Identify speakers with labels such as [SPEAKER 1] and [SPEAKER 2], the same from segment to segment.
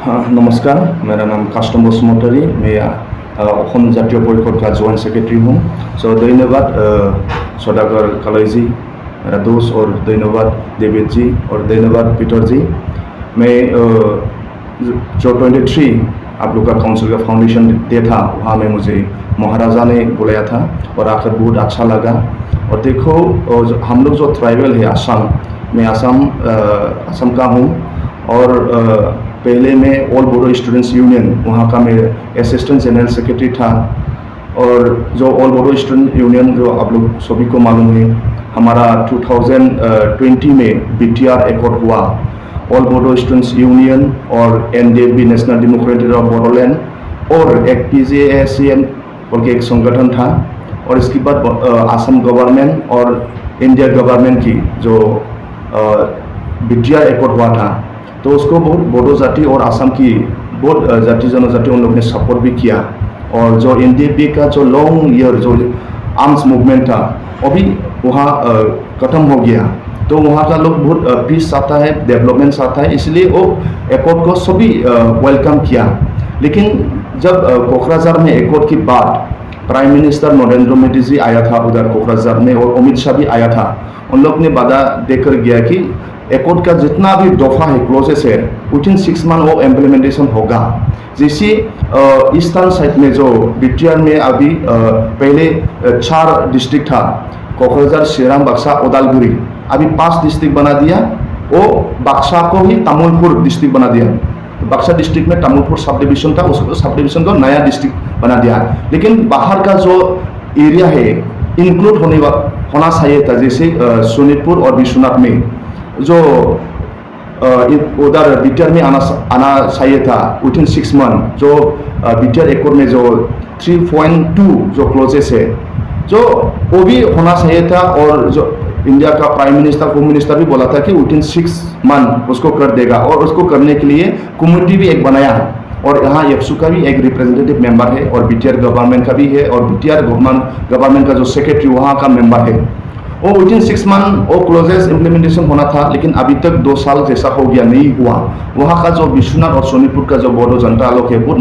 [SPEAKER 1] हाँ, नमस्कार। मेरा नाम कास्टम बसुमतारी। मैं असम जातीय परिषद का जॉइंट सेक्रेटरी हूँ। सो धन्यवाद सौदागर कालई जी, मेरा दोस्त, और धन्यवाद डेविड जी, और धन्यवाद पीटर जी। मैं जो 23 आप लोग का काउंसिल का फाउंडेशन डे था, वहाँ में मुझे महाराजा ने बुलाया था और आकर बहुत अच्छा लगा। और देखो, हम लोग जो ट्राइबल है असम, मैं असम का हूँ, और पहले मैं ऑल बोडो स्टूडेंट्स यूनियन, वहाँ का मैं असिस्टेंट जनरल सेक्रेटरी था। और जो ऑल बोडो स्टूडेंट यूनियन, जो आप लोग सभी को मालूम है, हमारा 2020 में BTR एकॉर्ड हुआ। ऑल बोडो स्टूडेंट्स यूनियन और NDFB national democratic of Bodoland और एक PJACM बोल के एक संगठन था। और इसके बाद असम गवर्नमेंट और इंडिया गवर्नमेंट की जो BTR एकॉर्ड हुआ था, तो उसको बहुत बोडो जाति और असम की बहुत जाति जनजाति उन लोग ने सपोर्ट भी किया। और जो NDFB का जो लॉन्ग ईयर जो आर्म्स मूवमेंट था, वो भी वहाँ खत्म हो गया। तो वहाँ का लोग बहुत पीस चाहता है, डेवलपमेंट चाहता है, इसलिए वो एकॉर्ड को सभी वेलकम किया। लेकिन जब कोकराझार में एकॉर्ड की बात, प्राइम मिनिस्टर नरेंद्र मोदी जी आया था उधर कोकराझार में, और अमित शाह भी आया था। उन लोग ने वादा देकर गया कि एकॉर्ड का जितना भी दफा है, क्लोजेस है, विदिन 6 मंथ वो इम्प्लीमेंटेशन होगा। जैसे ईस्टर्न साइड में जो BTR में अभी पहले 4 डिस्ट्रिक्ट था, कोकराझार, चिरां, बक्सा, उदालगुरी, अभी 5 डिस्ट्रिक्ट बना दिया। वो बक्सा को ही तामुलपुर डिस्ट्रिक्ट बना दिया। बक्सा डिस्ट्रिक्ट में तामुलपुर सब डिविजन था, उसको सब डिविजन को नया डिस्ट्रिक्ट बना दिया। लेकिन बाहर का जो एरिया है इंक्लूड होना चाहिए था, जैसे सोनीतपुर और विश्वनाथ में जो उधर BTR में आना चाहिए था विदिन 6 मंथ। जो BTR एकॉर्ड में जो 3.2 जो क्लोजेस है, जो वो भी होना चाहिए था। और जो इंडिया का प्राइम मिनिस्टर, होम मिनिस्टर भी बोला था कि विदिन 6 मंथ उसको कर देगा। और उसको करने के लिए कम्युनिटी भी एक बनाया, और यहाँ YPSU का भी एक रिप्रेजेंटेटिव मेंबर है, और BTR गवर्नमेंट का भी है, और BTR गवर्नमेंट का जो सेक्रेटरी वहाँ का मेंबर है। वो विदिन 6 मंथ वो क्लोजेस इम्प्लीमेंटेशन होना था, लेकिन अभी तक 2 साल जैसा हो गया, नहीं हुआ। वहाँ का जो विश्वनाथ और सोनीतपुर का जो बोडो जनता लोग है बहुत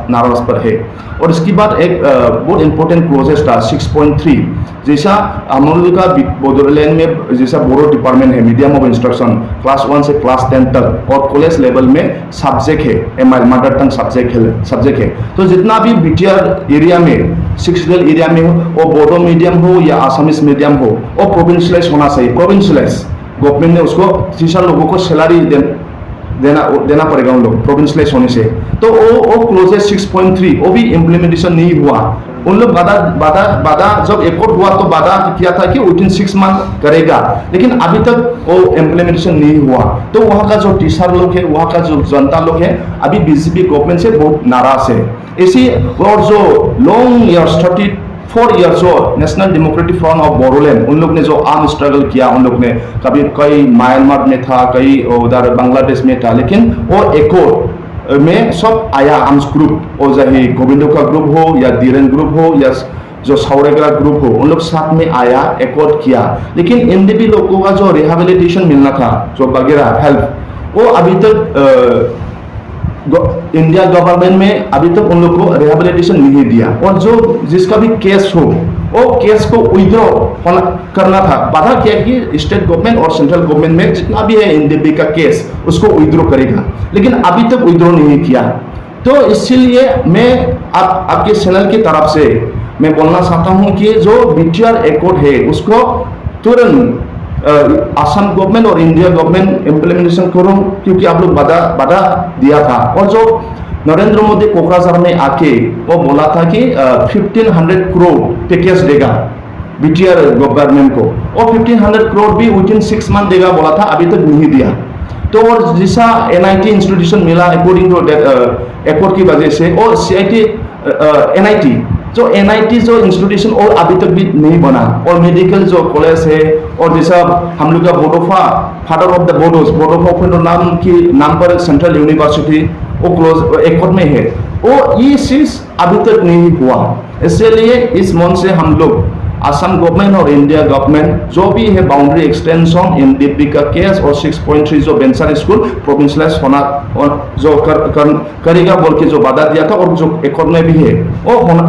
[SPEAKER 1] नाराज पर है। और इसके बाद एक बहुत इंपॉर्टेंट क्लोजेस था 6.3, जैसा हम लोग का बोडोलैंड में जैसा बोडो डिपार्टमेंट है, मीडियम ऑफ इंस्ट्रक्शन क्लास 1 से क्लास 10 तक, और कॉलेज लेवल में सब्जेक्ट है MIL मदर टंग सब्जेक्ट है। तो जितना भी BTR एरिया में 6 एरिया में हो, वो बोडो मीडियम हो या आसामीज मीडियम हो, वो प्रोविंशियलाइज होना चाहिए। प्रोविंशियलाइज गवर्नमेंट ने उसको टीचर लोगों को सैलरी देना पड़ेगा उन लोग प्रोविंशियलाइज होने से। तो वो क्लोजेस 6.3 वो भी इम्प्लीमेंटेशन नहीं हुआ। उन लोग वादा जब एकॉर्ड हुआ तो वादा किया था कि विदिन 6 मंथ करेगा, लेकिन अभी तक वो इम्प्लीमेंटेशन नहीं हुआ। तो वहाँ का जो टीचर लोग है, वहाँ का जो जनता लोग है, अभी BJP गवर्नमेंट से बहुत नाराज है। इसी और जो लॉन्ग ईयर्स 34 ईयर्स जो national democratic front of Bodoland, उन लोग ने जो आर्म स्ट्रगल किया, उन लोग ने कई म्यांमार में था, कई उधर बांग्लादेश में था, लेकिन वो एकॉर्ड में सब आया आर्म्स ग्रुप, और चाहे गोविंदो का ग्रुप हो या धीरेन ग्रुप हो या जो सावरेगरा ग्रुप हो, उन लोग साथ में आया, एकॉर्ड किया। लेकिन NDFB लोगों का जो रिहेबिलिटेशन मिलना था, जो वगैरह हेल्प, वो अभी तक इंडिया गवर्नमेंट में अभी तक उन लोग को रिहेबिलिटेशन नहीं दिया। और जो जिसका भी केस हो, वो केस को विड्रॉ करना था। बाधा क्या कि स्टेट गवर्नमेंट और सेंट्रल गवर्नमेंट में जितना भी है NDFB का केस, उसको विड्रॉ करेगा, लेकिन अभी तक विड्रॉ नहीं किया। तो इसीलिए मैं आपके चैनल की तरफ से मैं बोलना चाहता हूँ कि जो BTR एकॉर्ड है, उसको तुरंत असम गवर्नमेंट और इंडिया गवर्नमेंट इम्प्लीमेंटेशन करो, क्योंकि आप लोग वादा दिया था। और जो नरेंद्र मोदी कोकराझार में आके वो बोला था कि 1500 करोड़ पैकेज देगा BTR गवर्नमेंट को, और 1500 करोड़ भी विदिन 6 मंथ देगा बोला था, अभी तक नहीं दिया। तो और जैसा NIT इंस्टीट्यूशन मिला अकॉर्डिंग टू एकॉर्ड की वजह से, और CIT NIT जो NIT जो इंस्टीट्यूशन और अभी तक भी नहीं बना, और मेडिकल जो कॉलेज है, और जैसा हम लोग का Bodofa, father of the Bodos, Bodofa नाम पर सेंट्रल यूनिवर्सिटी, वो क्लोज एकॉर्ड में है। वो ये चीज अभी तक नहीं हुआ। इसलिए इस मन से हम लोग असम गवर्नमेंट और इंडिया गवर्नमेंट जो भी है बाउंड्री एक्सटेंशन इन दिब्बी का केस और 6.3 जो बेंसर स्कूल प्रोविंशियलाइज होना और जो करेगा बोल के जो वादा दिया था और जो एकॉर्ड में भी है वो होना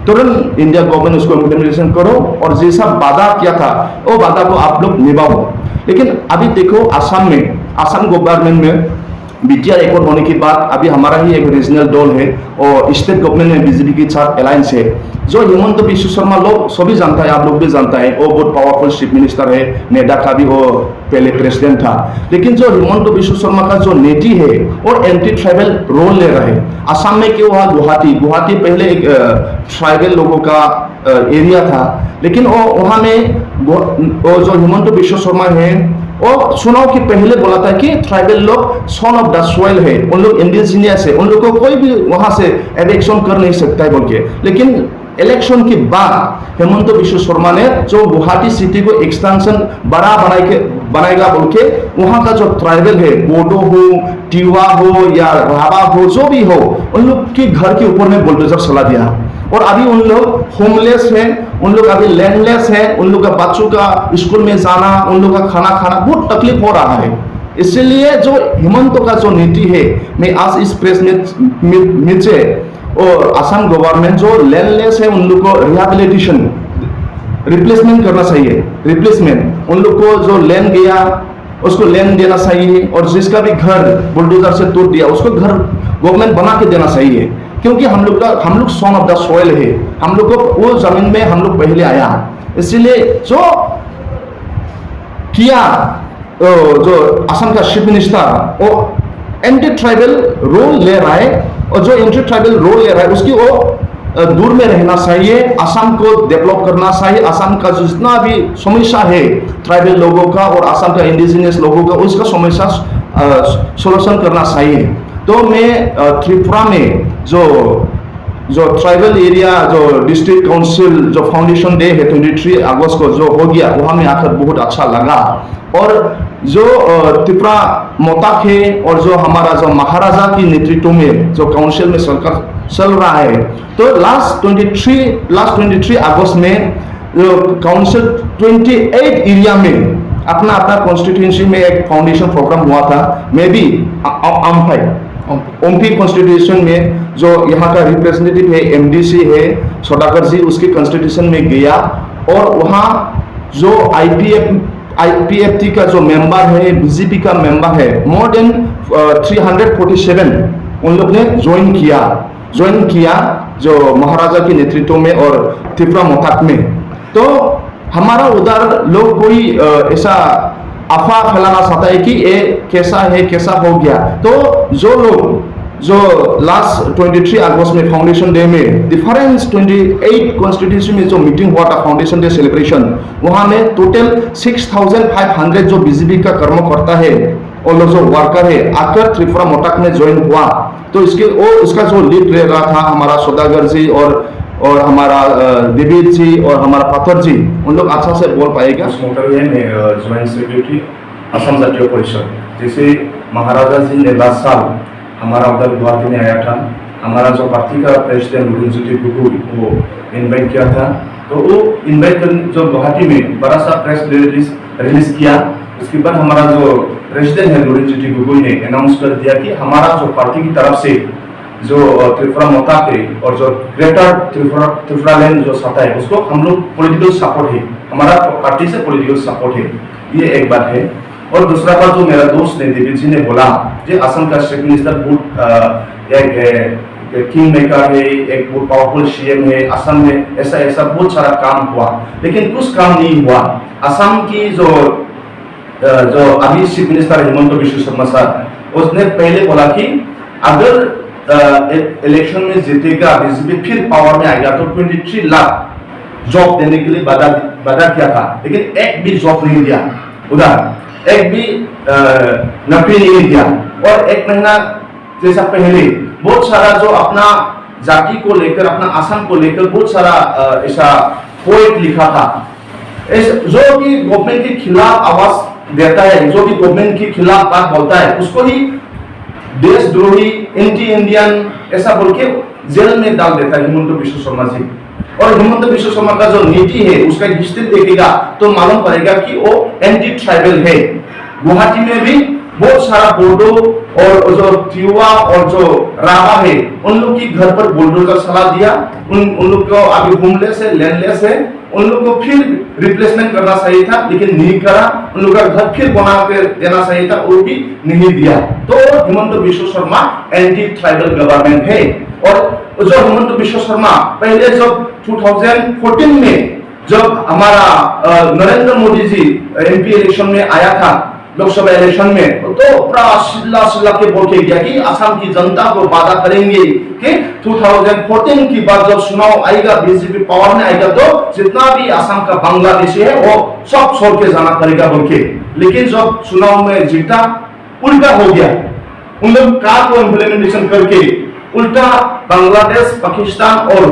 [SPEAKER 1] तुरंत इंडिया गवर्नमेंट उसको इम्प्लीमेंटेशन करो और जैसा वादा किया था वो वादा को आप लोग निभाओ। लेकिन अभी देखो असम में, असम गवर्नमेंट में बीटीआर एकॉर्ड होने के बाद अभी हमारा ही एक रीजनल दल है और स्टेट गवर्नमेंट में बीजेपी के साथ अलायंस है। जो हिमंत बिश्व शर्मा लोग सभी जानता है, आप लोग भी जानता है, वो बहुत पावरफुल चीफ मिनिस्टर है, नेडा का भी वो पहले प्रेसिडेंट था। लेकिन जो हिमंत बिश्व शर्मा का जो नीति है वो एंटी ट्राइबल रोल ले रहा है। असम में क्यों हुआ? गुवाहाटी पहले एक ट्राइबल लोगों का एरिया था, लेकिन वो वहाँ में वो जो हिमंत बिश्व शर्मा है और चुनाव के पहले बोला था कि ट्राइबल लोग सन ऑफ द सॉइल है, उन लोग इंडिजिनियस है, उन लोग को कोई भी वहां से एविक्शन कर नहीं सकता है बोल के। लेकिन इलेक्शन के बाद हेमंत बिश्व शर्मा ने जो गुवाहाटी सिटी को एक्सटेंशन बड़ा बनाएगा बोल के वहां का जो ट्राइबल है, बोडो हो, टिवा हो या राभा हो, जो भी हो, उन लोग के घर के ऊपर में बुलडोजर चला दिया और अभी उन लोग होमलेस है, उन लोग अभी लैंडलेस है, उन लोग का बच्चों का स्कूल में जाना, उन लोग का खाना खाना बहुत तकलीफ हो रहा है। इसलिए जो हिमंत का जो नीति है, मैं आज इस प्रेस में नीचे और असम गवर्नमेंट जो लैंडलेस है उन लोग को रिहेबिलिटेशन रिप्लेसमेंट करना चाहिए। रिप्लेसमेंट उन लोग को जो लैंड गया उसको लैंड देना चाहिए और जिसका भी घर बुलडोजर से तोड़ दिया उसको घर गवर्नमेंट बना के देना चाहिए, क्योंकि हम लोग सन ऑफ द सॉइल है, हम लोग को वो जमीन में हम लोग पहले आया। इसलिए जो किया जो असम का चीफ मिनिस्टर वो एंटी ट्राइबल रोल ले रहा है और जो एंटी ट्राइबल रोल ले रहा है उसकी वो दूर में रहना चाहिए, असम को डेवलप करना चाहिए। असम का जितना भी समस्या है ट्राइबल लोगों का और असम का इंडिजिनियस लोगों का, उसका समस्या सोल्यूशन करना चाहिए। तो मैं त्रिपुरा में जो ट्राइबल एरिया जो डिस्ट्रिक्ट काउंसिल जो फाउंडेशन डे है 23 अगस्त को जो हो गया, वहाँ में आकर बहुत अच्छा लगा। और जो त्रिपुरा मोताक है और जो हमारा जो महाराजा की नेतृत्व में जो काउंसिल में सरकार चल रहा है, तो लास्ट 23 अगस्त में काउंसिल 28 एरिया में अपना कॉन्स्टिट्यूंसी में एक फाउंडेशन प्रोग्राम हुआ था। मैं भी ओम्फी कॉन्स्टिट्यूशन में जो यहाँ का रिप्रेजेंटेटिव है एमडीसी है सोडाकर जी, उसके कॉन्स्टिट्यूशन में गया और वहाँ जो आईपीएफटी का जो मेंबर है, बीजेपी का मेंबर है, मोर देन 347 उन लोग ने ज्वाइन किया जो महाराजा के नेतृत्व में और त्रिपुरा मोताक में। तो हमारा उधर लोग कोई ऐसा अफवाह फैलाना चाहता है कि ये कैसा हो गया। तो जो लोग जो लास्ट 23 अगस्त में फाउंडेशन डे में डिफरेंस 28 कॉन्स्टिट्यूशन में जो मीटिंग हुआ था फाउंडेशन डे सेलिब्रेशन, वहां में टोटल 6500 जो बीजेपी का कर्मकर्ता है और लोग जो वर्कर है आकर त्रिपुरा मोताक में ज्वाइन हुआ। तो इसका जो लीड ले रहा था हमारा सौदागर जी और हमारा देवीर जी और हमारा पत्थर जी, उन लोग अच्छा से बोल पाएगा।
[SPEAKER 2] उस मोटरवे में ज्वाइंट सेक्रेटरी असम जातीय परिषद, जैसे महाराजा जी ने लास्ट साल हमारा उधर गुवाहाटी में आया था, हमारा जो पार्टी का प्रेसिडेंट लुरिनज्योति गोगोई वो इन्वाइट किया था। तो वो इन्वाइट जो गुवाहाटी में बड़ा सा प्रेस रिलीज किया, उसके बाद हमारा जो प्रेसिडेंट है लुरिनज्योति गोगोई ने अनाउंस कर दिया कि हमारा जो पार्टी की तरफ से जो त्रिपुरा मोताक है और जो ग्रेटर त्रिपुरा लैंड जो सत्ता है उसको हम लोग पॉलिटिकल सपोर्ट है, हमारा पार्टी से पॉलिटिकल सपोर्ट है, ये एक बात है। और दूसरा बात जो मेरा दोस्त ने देवी जी ने बोला जो असम का चीफ मिनिस्टर बहुत एक किंग मेकर है, एक बहुत पावरफुल सीएम है, असम में ऐसा बहुत सारा काम हुआ, लेकिन कुछ काम नहीं हुआ। असम की जो अभी chief minister Himanta Biswa Sharma sir उसने पहले बोला कि अगर इलेक्शन में जीतेगा बीजेपी फिर पावर में आएगा तो 23 लाख जॉब देने के लिए वादा किया था, लेकिन एक भी जॉब नहीं दिया, उधर एक भी नौकरी नहीं दिया। और एक महीना जैसा पहले बहुत सारा जो अपना जाति को लेकर अपना असम को लेकर बहुत सारा ऐसा पोएट लिखा था, जो भी गवर्नमेंट के खिलाफ आवाज देता है, जो भी गवर्नमेंट के खिलाफ बात बोलता है उसको ही देशद्रोही, एंटी इंडियन ऐसा बोल के जेल में डाल देता है हिमंत बिश्व शर्मा जी।
[SPEAKER 1] और हिमंत बिश्व शर्मा का जो नीति है उसका हिस्ट्री देखेगा तो मालूम पड़ेगा कि वो एंटी ट्राइबल है। गुवाहाटी में भी बहुत सारा बोडो और जो तिवा और जो राभा है उन लोग की घर पर बुलडोजर सलाह दिया, उन लोग को अभी होमलेस है, लैंडलेस है, उन लोग को फिर रिप्लेसमेंट करना चाहिए था लेकिन नहीं करा। उन लोग का घर फिर बना के देना चाहिए था, वो भी नहीं दिया। तो Himanta Biswa Sharma anti tribal government है। और जो हिमंत बिश्व शर्मा पहले जब 2014 में जब हमारा नरेंद्र मोदी जी एमपी इलेक्शन में आया था, लोकसभा इलेक्शन में, तो पूरा सिल्ला के बोल के गया कि असम की जनता को वादा करेंगे कि 2014 की बाद जब चुनाव आएगा, बीजेपी पावर में आएगा तो जितना भी असम का बांग्लादेशी है वो सब छोड़ के जाना पड़ेगा बोल के। लेकिन जब चुनाव में जीता उल्टा हो गया। उन लोग का को इम्प्लीमेंटेशन करके उल्टा बांग्लादेश, पाकिस्तान और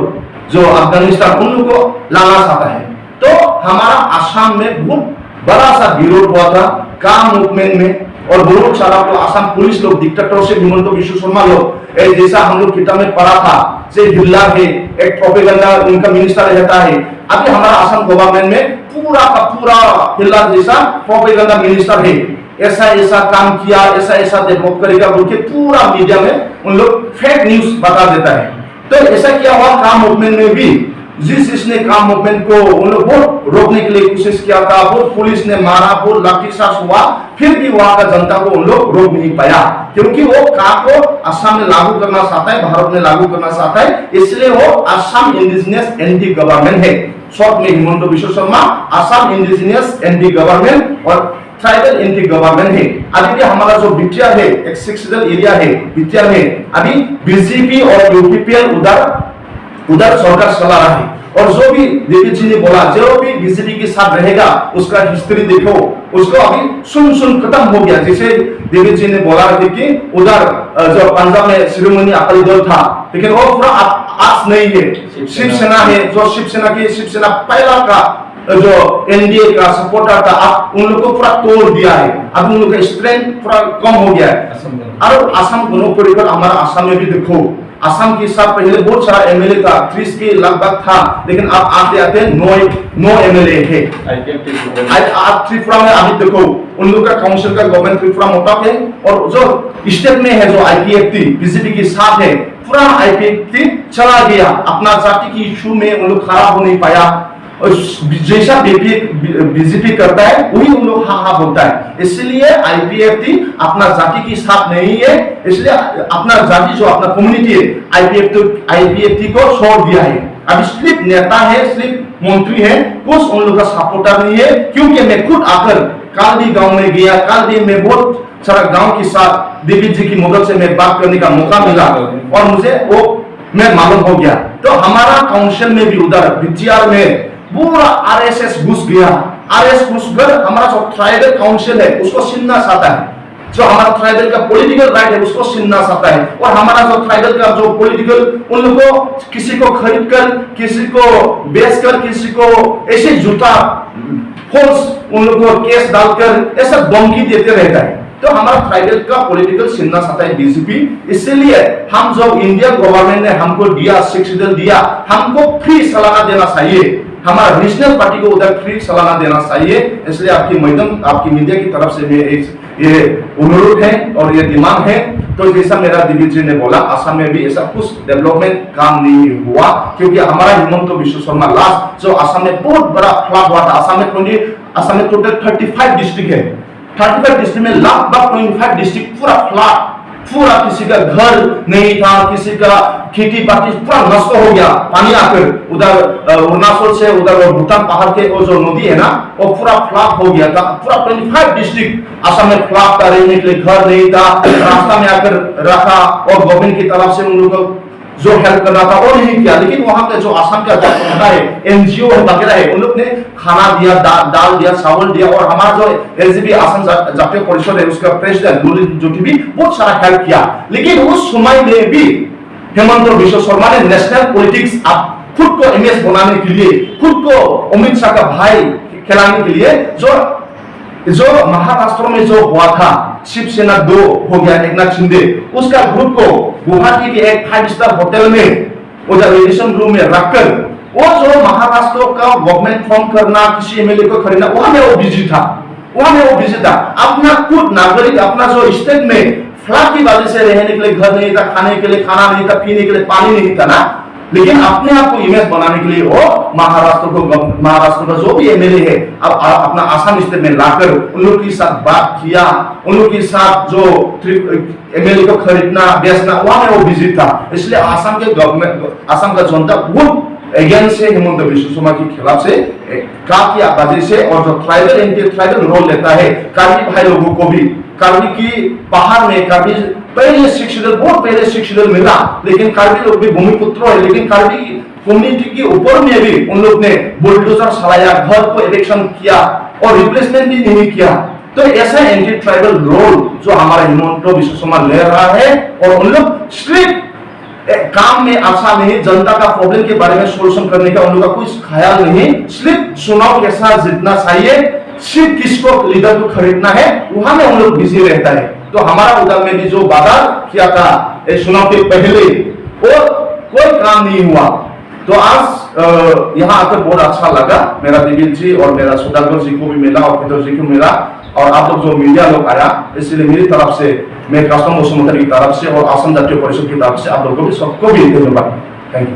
[SPEAKER 1] जो अफगानिस्तान उन लोग को लाना चाहता है। तो हमारा आसाम में बहुत बड़ा सा विरोध हुआ था काम मूवमेंट में, और बहुत सारा तो आसाम पुलिस लोग डिक्टेटरशिप हिमंत बिश्व शर्मा लोग जैसा हम लोग किताब में पढ़ा था, से हिल्ला है एक प्रोपेगेंडा उनका मिनिस्टर रहता है। अभी हमारा आसाम गवर्नमेंट में पूरा का पूरा हिल्ला जैसा प्रोपेगेंडा मिनिस्टर है, ऐसा ऐसा काम किया, ऐसा ऐसा डेवलप करेगा बोल के पूरा मीडिया में उन लोग फेक न्यूज बता देता है। तो ऐसा किया हुआ काम मूवमेंट में भी जिसने काम मूवमेंट को उन लोग बहुत रोकने के लिए कोशिश किया था, बहुत पुलिस ने मारा, बहुत लाठीचार्ज हुआ, फिर भी वहां का जनता को उन लोग रोक नहीं पाया, क्योंकि वो काम को असम में लागू करना चाहता है, भारत में लागू करना चाहता है, इसलिए वो असम इंडिजिनियस एंटी गवर्नमेंट है। शॉर्ट में Himanta Biswa Sharma Assam indigenous anti government और ट्राइबल एंटी गवर्नमेंट है। अभी भी हमारा जो बिटिया है, एक सेक्शनल एरिया है बिटिया में, अभी बीजेपी और यूपीपीएल उधर सरकार चला रहा है। और जो भी देवी जी ने बोला, जो भी बीजेपी के साथ रहेगा उसका हिस्ट्री देखो, उसको अभी सुन खत्म हो गया। जैसे देवी जी ने बोला कि उधर जो पंजाब में शिरोमणि अकाली दल था, लेकिन वो पूरा आज नहीं है, शिवसेना है। जो शिवसेना पहला का जो एनडीए का सपोर्टर था, अब उन लोग को पूरा तोड़ दिया है, अब उन लोग का स्ट्रेंथ पूरा कम हो गया है। और असम दोनों परिकर हमारा असम में भी देखो, असम के साथ पहले बहुत सारा एमएलए था, 30 के लगभग था, लेकिन अब आते आते 9 एमएलए है। आज त्रिपुरा में अभी देखो उन लोग का काउंसिल का गवर्नमेंट त्रिपुरा मोटा है, और जो स्टेट में है जो आईपीएफटी बीजेपी के साथ है, पूरा आईपीएफटी चला गया। अपना जाति की इशू में उन लोग खराब हो नहीं पाया, और जैसा बीजेपी करता है वही उन लोग हाँ बोलता है। इसलिए आईपीएफटी अपना जाति के साथ नहीं है, इसलिए अपना जाति जो अपना कम्युनिटी है आईपीएफटी को छोड़ दिया है। अभी सिर्फ नेता है, सिर्फ मंत्री है, कुछ उन लोग का सपोर्टर नहीं है। क्योंकि मैं खुद आकर कालदी गांव में गया, कालदी में बहुत सारा गांव के साथ देवी जी की मदद से मैं बात करने का मौका मिला, और मुझे वो मैं मालूम हो गया। तो हमारा काउंसिल में भी उधर बिटियार में पूरा आरएसएस घुस गया। आरएसएस घुसकर हमारा जो ट्राइबल काउंसिल है उसको छीनना चाहता है, जो हमारा ट्राइबल का पॉलिटिकल राइट है उसको छीनना चाहता है। और हमारा जो ट्राइबल का जो पॉलिटिकल, उन लोगों को किसी को खरीद कर, किसी को बेच कर, किसी को ऐसे जूता फोर्स उन लोगों को केस डालकर ऐसा धमकी देते रहता है। तो हमारा ट्राइबल का पॉलिटिकल छीनना चाहता है बीजेपी। इसलिए हम जो इंडिया गवर्नमेंट ने हमको दिया, शिक्षित दिया, हमको फ्री सालाना देना चाहिए, हमारा रीजनल पार्टी को उधर फ्री सालाना देना चाहिए। इसलिए आपकी मैडम, आपकी मीडिया की तरफ से ये अनुरोध है और ये डिमांड है। तो जैसा मेरा दिव्य जी ने बोला, असम में भी ऐसा कुछ डेवलपमेंट काम नहीं हुआ, क्योंकि हमारा हिमंत बिश्व शर्मा लास्ट जो असम में बहुत बड़ा फ्लॉप हुआ था। असम में टोटल 35 डिस्ट्रिक्ट है, 35 डिस्ट्रिक्ट में लगभग 25 डिस्ट्रिक्ट पूरा फ्लॉप, पूरा किसी का घर नहीं था, किसी का खेती बाड़ी पूरा नष्ट हो गया पानी आकर। उधर अरुणाचल से उधर भूटान पहाड़ के वो जो नदी है ना, वो पूरा फ्लॉप हो गया था। पूरा 25 डिस्ट्रिक्ट असम में फ्लॉप था, रहने के लिए घर नहीं था, रास्ता में आकर रखा, और गवर्नमेंट की तरफ से उन लोगों को जो हेल्प करना था वो नहीं किया। लेकिन वहां का जो असम का जो है एनजीओ वगैरह है, उन लोग ने खाना दिया, दाल दिया, चावल दिया। और हमारा जो एलजीबी असम जातीय परिषद है उसका प्रेसिडेंट लुलिन जोटी भी बहुत सारा हेल्प किया। लेकिन उस समय में भी हिमंत बिश्व शर्मा ने नेशनल पॉलिटिक्स खुद को इमेज बनाने के लिए, खुद को अमित शाह का भाई खिलाने के लिए, जो महाराष्ट्र में जो हुआ था शिवसेना 2 हो गया, एक नाथ शिंदे, उसका ग्रुप को गुवाहाटी के एक 5 स्टार होटल में उधर रिलेशन रूम में रखकर वो जो महाराष्ट्र का गवर्नमेंट फॉर्म करना, किसी एमएलए को खरीदना, वहां में वो बिजी था, वहां में वो बिजी था। अपना खुद नागरिक अपना जो स्टेट में फ्लड की वजह से रहने के लिए घर नहीं था, खाने के लिए खाना नहीं था, पीने के लिए पानी नहीं था ना, लेकिन अपने आप को इमेज बनाने के लिए वो महाराष्ट्र का जो भी एमएलए है अब अपना आसाम स्टेट में लाकर उन लोग के साथ बात किया, उन लोग के साथ जो एमएलए को खरीदना बेचना, वहां में वो बिजी था। इसलिए आसाम के गवर्नमेंट, आसाम का जनता बहुत अगेंस्ट से हिमंत बिश्व शर्मा के खिलाफ से काफी आबादी से, और जो ट्राइबल एंटी ट्राइबल रोल लेता है कार्बी भाई लोगों को भी, कार्बी की पहाड़ में कार्बी पहले शिक्षित, बहुत पहले शिक्षित मिला, लेकिन कार्बी लोग भी भूमिपुत्र है, लेकिन कार्बी कम्युनिटी के ऊपर में भी उन लोग ने बुलडोजर चलाया, घर को इलेक्शन किया और रिप्लेसमेंट भी नहीं किया। तो ऐसा एंटी ट्राइबल रोल जो हमारा हिमंत बिश्व शर्मा ले रहा है, और उन लोग सिर्फ काम में अच्छा नहीं, जनता का प्रॉब्लम के बारे में सोल्यूशन करने का उन लोगों का कुछ ख्याल नहीं, सिर्फ चुनाव के साथ जीतना चाहिए, सिर्फ किसको लीडर को खरीदना है, वहां में उन लोग बिजी रहता है। तो हमारा उधर में भी जो वादा किया था चुनाव के पहले, वो कोई काम नहीं हुआ। तो आज यहाँ आकर बहुत अच्छा लगा, मेरा दिविल जी और मेरा सुधाकर जी को भी मिला और पीटर जी को मिला, और आप लोग जो मीडिया लोग आया, इसलिए मेरी तरफ से, मैं कास्टम मुसलमान की तरफ से और आसाम जातीय परिषद की तरफ से आप लोगों को भी सबको भी धन्यवाद। Thank you.